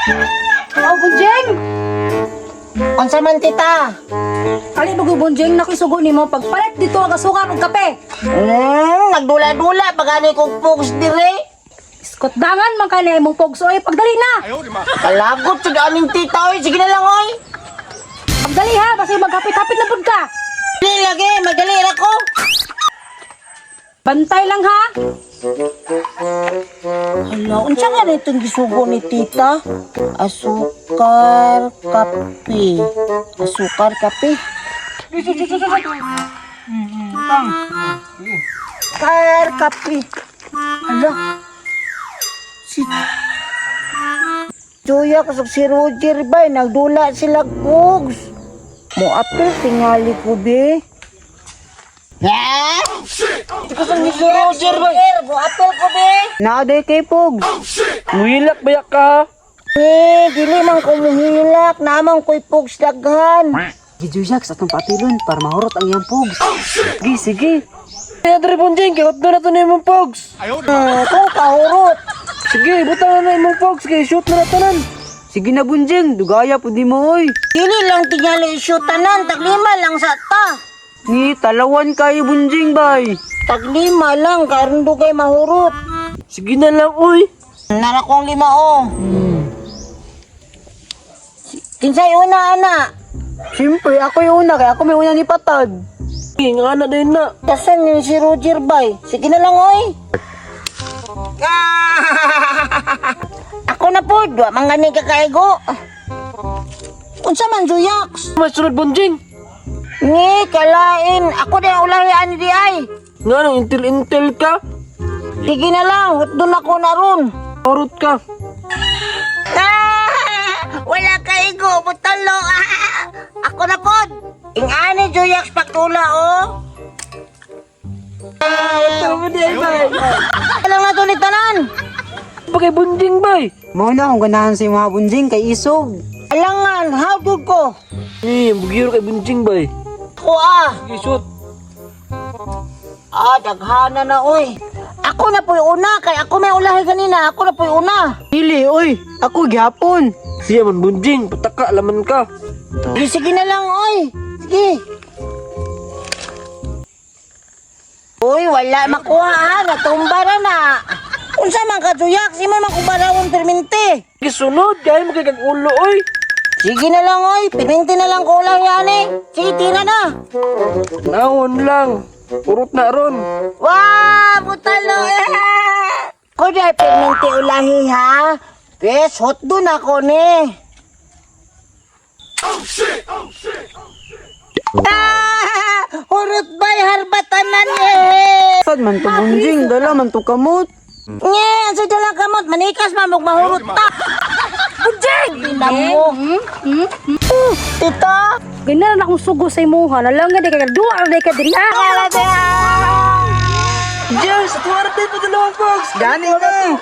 Oh, Bunjing! Unsa man tita? Ali mo Bunjing, nakisugo ni mo pagpalit dito ang suka kag kape. Nagdula-dula pagani kong pugs dire. Iskot dangan man kanay mong pogsoy, pagdali na. Kalagot sa aming tita oy, sige na lang oy. Pagdali ha, basta maghapit-hapit na pud ka. Dili lagi, madali ra ko. Bantay lang ha. Hala, unsa nga nitong gisugo ni tita? Asukar kape. Asukar kape. Asukar kape. Hala. Si Joya kasog si Roger ba? Nagdula sila kugs. Mo apel tingali ko be. Kasog ni si Roger ba? Mo apel ko be. Naaday kay Pogs. Muhilak bayak ka. Dili man ko muhilak. Namang ko'y Pogs daghan. Gijuyak sa atong patilon para mahurot ang iyang pogs. Sige, sige. Kaya dari Bunjing, kaya na to na imong pogs. Kung kahurot. Sige, butang na imong pogs, kaya shoot na tanan. Sige na Bunjing, dugaya po di mo oy. Dili lang tingali isyutanan. Taglima lang sa ta. Ni talawan kayo Bunjing bay. Taglima lang. Karon do kay mahurot. Sige na lang, uy. Nara kong 5 o. Kinsay una ana. Siyempre, ako yung una, kaya ako may una ni Patad. Sige, nga na din na. Kasan yun si Roger bay? Sige na lang oy. Ako na po. Dua mangani ka kaigo. Unsa man Juyaks? May sunod Bunjing. Ni kalain. Ako na ulahian di ay. Nga nang intel-intel ka. Sige na lang. Doon ako na ron. Parot ka. Wala kaigo. Butalo. Ako na po. Ingani Juyaks pagtula oh. Tama di ay bay. Alang na to ni tanan. Bagay Bunjing bay. Mao na akong ganahan sa mga Bunjing kay Isog. Alangan. Hawdod ko. Bugiro kay Bunjing bay. Ako Sige, shoot. Daghana na oy. Ako na po yung una. Kaya ako may ulahi kanina. Ako na po yung una. Dili oy, ako gyapon. Siya man Bunjing, pataka, laman ka. Sige na lang oy. Sige. Uy, wala makuha ha. Natumba na na. Unsa man ka Juyak? Si man makubarawon perminti. Sige, sunod. Kaya mo kay kag ulo, uy. Sige na lang oy. Perminti na lang ko lang yan eh. Sige, tira na. Naon lang. Urot na ron. Wah, butalo eh. Ko dahil perminti ulahi ha. Yes, hot doon ako ni. Hurot ba'y harbatanan eh. Sad man to Bunjing, dala man to kamot. Nye, sa dalang kamot, manikas mamog mahurot ta. Bujeng! Pinamo. Tita? Ginaran akong sugo sa imuha, nalangan di ka duwa na ka diri. Kala Diyan, sa tuwarap din pa dalawang pogs. Gani na.